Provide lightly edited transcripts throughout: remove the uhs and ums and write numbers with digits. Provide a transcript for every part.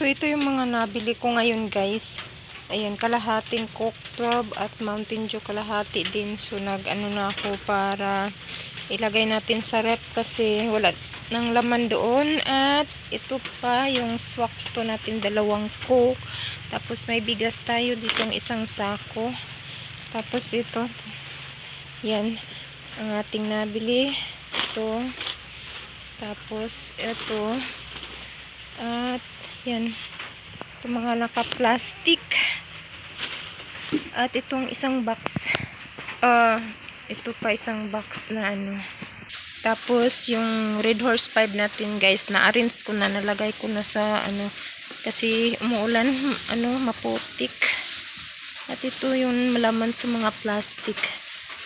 So, ito yung mga nabili ko ngayon, guys. Ayan, kalahating Coke 12 at Mountain Dew kalahati din. So, nag-ano na ako para ilagay natin sa rep kasi wala nang laman doon. At ito pa yung swakto natin, dalawang Coke. Tapos may bigas tayo ditong isang sako. Tapos ito, yan, ang ating nabili. Ito. Tapos ito. At yan, ito mga naka-plastic. At itong isang box. Ito pa isang box na ano. Tapos yung Red Horse 5 natin, guys, na-arrange ko na, nalagay ko na sa ano kasi umuulan, ano, maputik. At ito yung malaman sa mga plastic.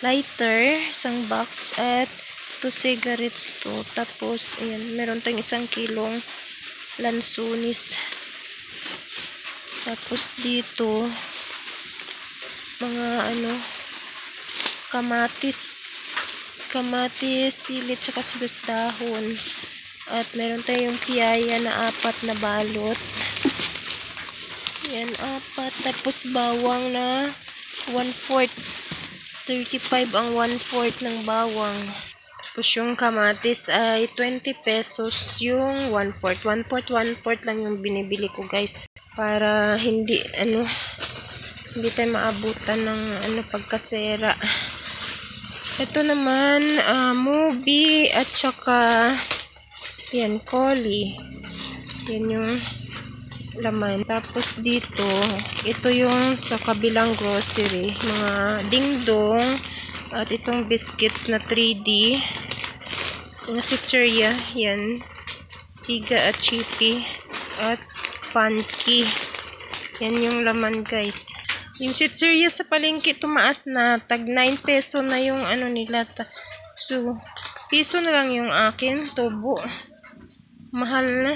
Lighter, isang box, at 2 cigarettes to. Tapos ayan, meron tayong 1 kilong lansunis. Tapos dito mga ano, kamatis, sili, tsaka sibuyas dahon. At meron tayong piyaya na 4 na balot. Yan, 4. Tapos bawang na 1/4. 35 ang 1/4 ng bawang. Tapos yung kamatis ay 20 pesos yung 1/4. 1/4 lang yung binibili ko, guys. Para hindi tayo maabutan ng pagkasera. Ito naman, movie at saka yan, Collie. Yan yung laman. Tapos dito, ito yung sa kabilang grocery. Mga dingdong at itong biscuits na 3D. Mga sitseria. Yan. Siga at chippy. At panky. Yan yung laman, guys. Yung sitseria sa palengke tumaas na. Tag 9 peso na yung ano nila. So, piso na lang yung akin. Tubo. Mahal na.